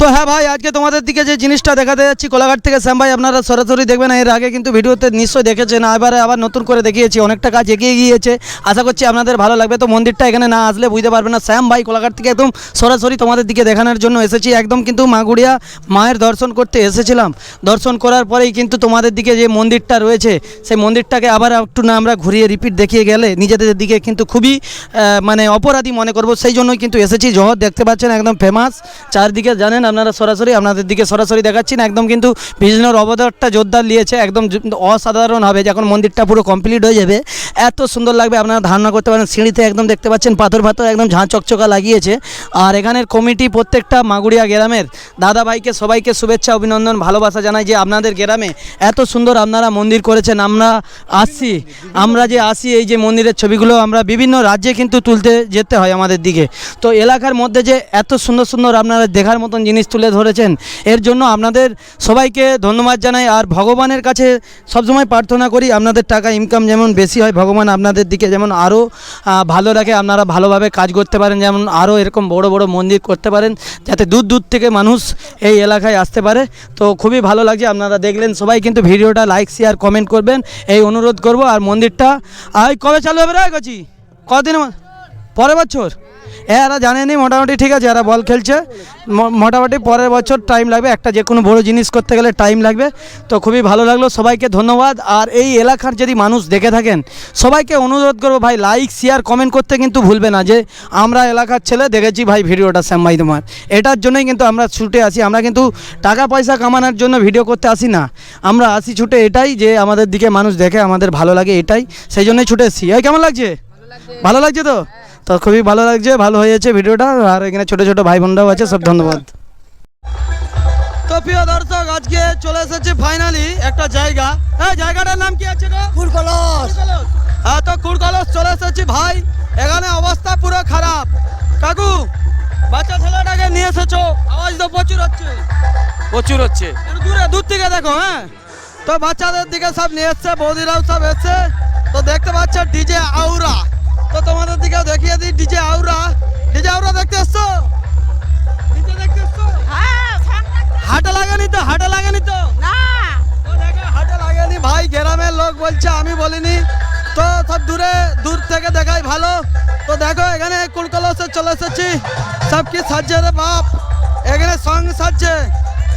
তো হ্যাঁ ভাই, আজকে তোমাদের দিকে যে জিনিসটা দেখাতে যাচ্ছি কোলাঘাট থেকে শ্যাম ভাই, আপনারা সরাসরি দেখবেন। এর আগে কিন্তু ভিডিওতে নিশ্চয়ই দেখেছেন, এবারে আবার নতুন করে দেখিয়েছি। অনেকটা কাজ এগিয়ে গিয়েছে, আশা করছি আপনাদের ভালো লাগবে। তো মন্দিরটা এখানে না আসলে বুঝতে পারবে না। শ্যাম ভাই কোলাঘাট থেকে একদম সরাসরি তোমাদের দিকে দেখানোর জন্য এসেছি। একদম কিন্তু মাগুড়িয়া মায়ের দর্শন করতে এসেছিলাম। দর্শন করার পরেই কিন্তু তোমাদের দিকে যে মন্দিরটা রয়েছে সেই মন্দিরটাকে আবার একটু না আমরা ঘুরিয়ে রিপিট দেখিয়ে গেলে নিজেদের দিকে কিন্তু খুবই মানে অপরাধী মনে করব। সেই জন্যই কিন্তু এসেছি। জহর দেখতে পাচ্ছেন একদম ফেমাস, চারদিকে জানেন আপনারা। সরাসরি আপনাদের দিকে সরাসরি দেখাচ্ছি না, একদম কিন্তু বিষ্ণুর অবতারটা জোরদার নিয়েছে, একদম অসাধারণ হবে। যখন মন্দিরটা পুরো কমপ্লিট হয়ে যাবে এত সুন্দর লাগবে আপনারা ধারণা করতে পারেন। সিঁড়িতে একদম দেখতে পাচ্ছেন পাথর একদম ঝাঁ চকচকা লাগিয়েছে। আর এখানের কমিটি প্রত্যেকটা মাগুড়িয়া গ্রামের দাদা ভাইকে সবাইকে শুভেচ্ছা অভিনন্দন ভালোবাসা জানাই যে আপনাদের গ্রামে এত সুন্দর আপনারা মন্দির করেছেন। আমরা যে আসি এই যে মন্দিরের ছবিগুলো আমরা বিভিন্ন রাজ্যে কিন্তু তুলতে যেতে হয় আমাদের দিকে। তো এলাকার মধ্যে যে এত সুন্দর সুন্দর আপনারা দেখার মতন জিনিস তুলে ধরেছেন, এর জন্য আপনাদের সবাইকে ধন্যবাদ জানাই। আর ভগবানের কাছে সবসময় প্রার্থনা করি আপনাদের টাকা ইনকাম যেমন বেশি হয়, ভগবান আপনাদের দিকে যেমন আরও ভালো রাখে, আপনারা ভালোভাবে কাজ করতে পারেন, যেমন আরও এরকম বড় বড় মন্দির করতে পারেন, যাতে দূর দূর থেকে মানুষ এই এলাকায় আসতে পারে। তো খুবই ভালো লাগছে আপনারা দেখলেন। সবাই কিন্তু ভিডিওটা লাইক শেয়ার কমেন্ট করবেন এই অনুরোধ করব। আর মন্দিরটা কবে চালু হবে রে গেছি কদিন পরের বছর? এরা জানেনি মোটামুটি, ঠিক আছে, এরা বল খেলছে মোটামুটি পরের বছর টাইম লাগবে। একটা যে কোনো বড়ো জিনিস করতে গেলে টাইম লাগবে। তো খুবই ভালো লাগলো, সবাইকে ধন্যবাদ। আর এই এলাকার যদি মানুষ দেখে থাকেন সবাইকে অনুরোধ করবো ভাই লাইক শেয়ার কমেন্ট করতে কিন্তু ভুলবে না, যে আমরা এলাকার ছেলে দেখেছি ভাই ভিডিওটা শ্যাম ভাই তোমার। এটার জন্যই কিন্তু আমরা ছুটে আসি। আমরা কিন্তু টাকা পয়সা কামানোর জন্য ভিডিও করতে আসি না, আমরা আসি ছুটে এটাই যে আমাদের দিকে মানুষ দেখে আমাদের ভালো লাগে, এটাই সেই জন্যই ছুটে এসেছি। এই কেমন লাগছে? ভালো লাগছে তো? তো খুবই ভালো লাগছে, ভালো হয়েছে ভিডিওটা। আর এখানে ছোটো ছোটো ভাই বোনরাও আছে, সব ধন্যবাদ। তো প্রিয় দর্শক, আজকে চলে এসেছে ফাইনালি একটা জায়গা। হ্যাঁ, জায়গাটার নাম কি আছে গো? কুড়কলস। হ্যাঁ, তো কুড়কলস চলে এসেছি ভাই। এখানে অবস্থা পুরো খারাপ। কাকু, বাচ্চা ছেলেটাকে নিয়ে এসেছো, আওয়াজ তো প্রচুর হচ্ছে। দূর থেকে দেখো। হ্যাঁ, তো বাচ্চাদের দিকে সব নিয়ে এসছে, বৌদিরাও সব এসছে। তো দেখতে পাচ্ছ ডিজে আউরা। তো তোমাদের দিকে দেখিয়ে দিই ডিজে আউরা দেখতে এসছো? হাটে লাগেনি তো? না, হাটে লাগেনি ভাই, গ্রামের লোক বলছে, আমি বলিনি। তো সব দূর থেকে দেখাই ভালো। তো দেখো এখানে কুলকলসে চলে এসেছি। সব কি সাজছে রে বাপ, এখানে সং সাজছে।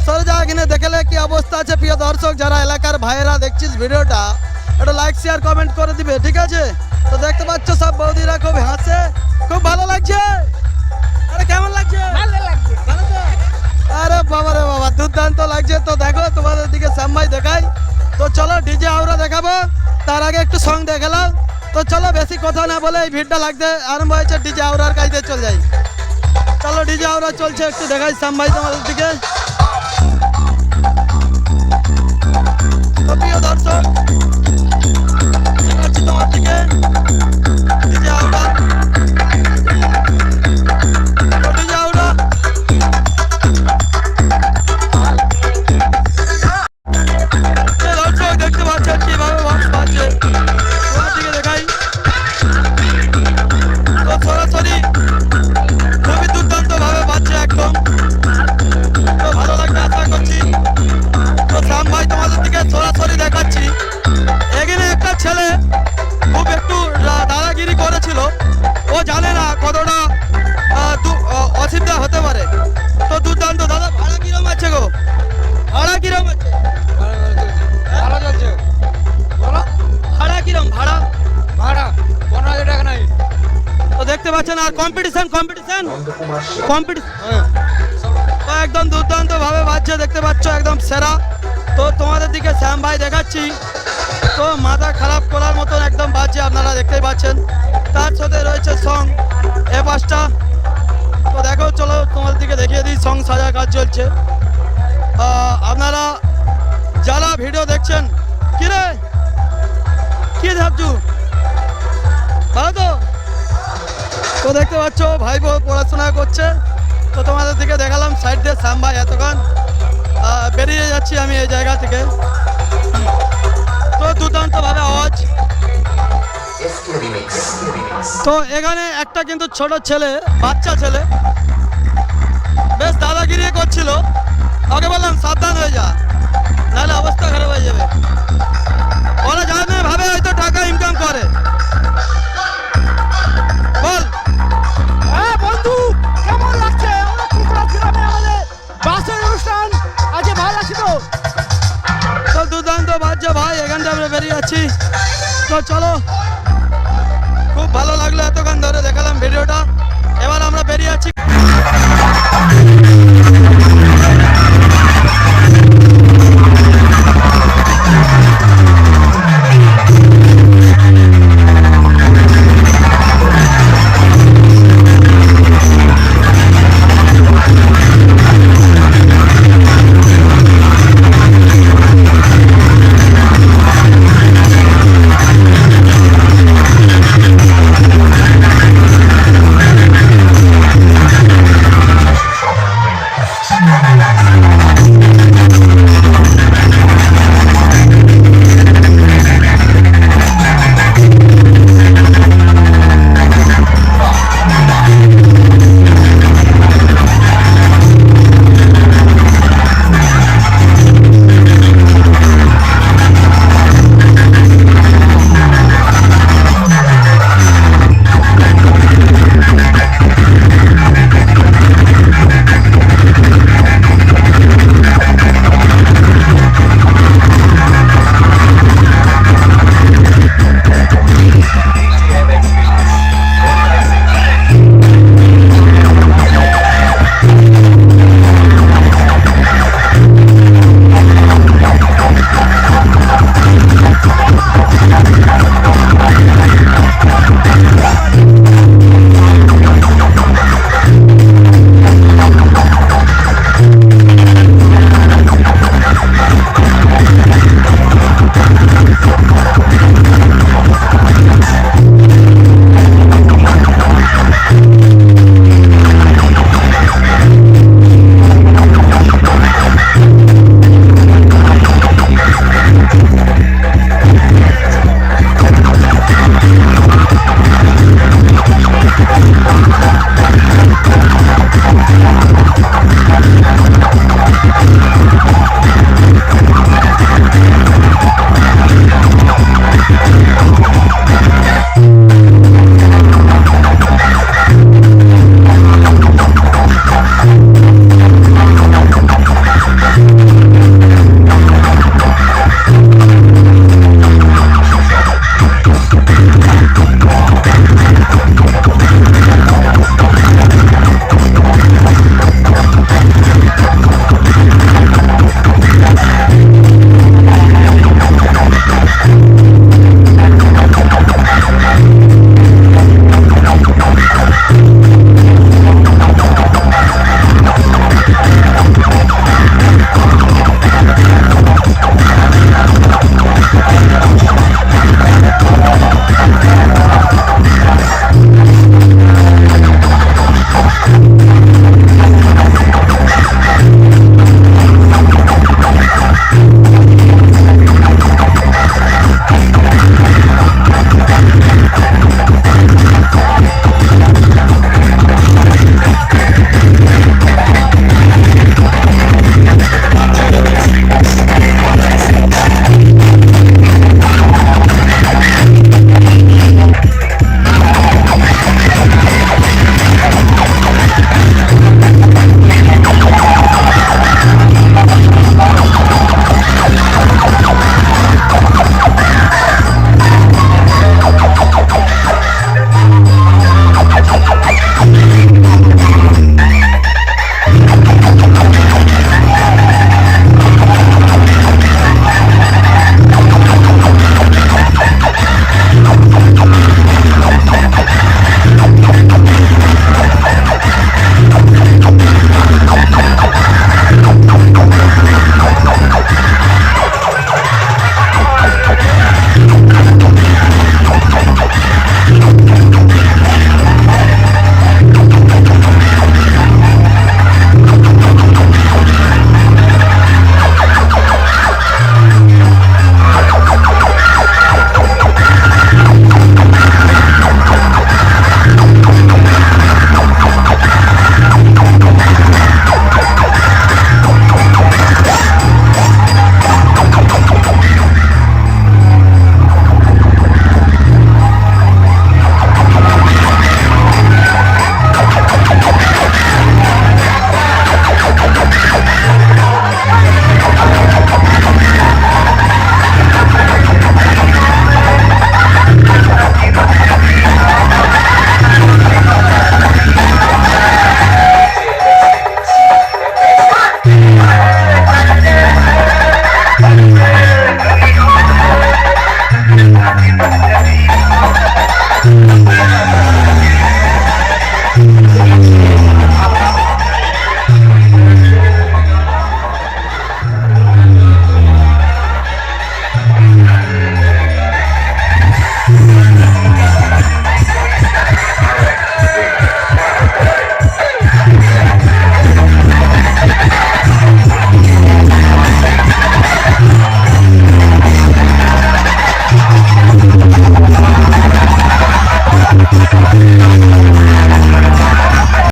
সরে যা, এখানে দেখলে কি অবস্থা আছে। প্রিয় দর্শক, যারা এলাকার ভাইয়েরা দেখছিস ভিডিওটা, একটু লাইক শেয়ার কমেন্ট করে দিবে, ঠিক আছে? তো দেখতে পাচ্ছ সব বৌদিরা খুব হাসে, খুব ভালো লাগছে। আরে কেমন লাগছে? ভালো তো? আরে বাবা রে বাবা, দুর্দান্ত লাগছে। তো দেখো তোমাদের দিকে শ্যাম ভাই দেখাই। তো চলো ডিজে আউরা দেখাবো, তার আগে একটু সং দেখালাম। তো চলো বেশি কথা না বলে এই ভিড়টা লাগতে আরম্ভ হয়েছে, ডিজে আউরার কাজে চল যাই। চলো ডিজে আউরা চলছে, একটু দেখাই শ্যাম ভাই তোমাদের দিকে। তো প্রিয় দর্শক, দেখাচ্ছি তোমার দিকে ডিজে আউরা। ডিজে আউরা দর্শক দেখতে পাচ্ছেন কিভাবে বক্স বাজছে, তোমার দিকে দেখাই। তো সরাসরি খুবই দুর্দান্ত ভাবে বাজছে একদম। তো ভালো লাগবে আশা করছি। তো শ্যাম ভাই তোমাদের দিকে সরাসরি দেখাচ্ছি। এখানে একটা ছেলে খুব একটু দাদাগিরি করেছিল, ও জানে না কতটা অসুবিধা হতে পারে। তো দুর্দান্ত। দাদা ভাড়া কিরম আছে গো? ভাড়া কিরম আছে? ভাড়া কিরম? ভাড়া 15,000 টাকা নাই। তো দেখতে পাচ্ছেন। আর কম্পিটিশন তো একদম দুর্দান্ত ভাবে বাজছে, দেখতে পাচ্ছ একদম সেরা। তো তোমাদের দিকে শ্যাম ভাই দেখাচ্ছি। তো মাথা খারাপ করার মতন একদম বাজছে, আপনারা দেখতেই পাচ্ছেন। তার সাথে রয়েছে সং এ পাঁচটা। তো দেখো চলো তোমাদের দিকে দেখিয়ে দিই, সং সাজা কাজ চলছে। আপনারা যারা ভিডিও দেখছেন, কিরে কি ভাবছু? ভালো তো? তো দেখতে পাচ্ছ ভাই পড়াশোনা করছে। তো তোমাদের দিকে দেখালাম সাইড দিয়ে শ্যাম ভাই। এতক্ষণ বেরিয়ে যাচ্ছি আমি এই জায়গা থেকে। তো দুর্দান্ত ভাবে আওয়াজ। তো এখানে একটা কিন্তু ছোট ছেলে, বাচ্চা ছেলে, বেশ দাদাগিরি করছিল। যা, নাহলে অবস্থা খারাপ হয়ে যাবে। ওরা জানে ভাবে হয়তো টাকা ইনকাম করে। বল হ্যাঁ বন্ধু, কেমন লাগছে? আমরা ত্রিপুরা গ্রামে আমাদের বাসের অনুষ্ঠান আজকে ভালো লাগছে তো? তো দুর্দান্ত বাজছে ভাই, এখান থেকে আমরা বেরিয়ে যাচ্ছি। তো চলো, খুব ভালো লাগলো এতক্ষণ ধরে দেখালাম ভিডিওটা। এবার আমরা বেরিয়ে যাচ্ছি।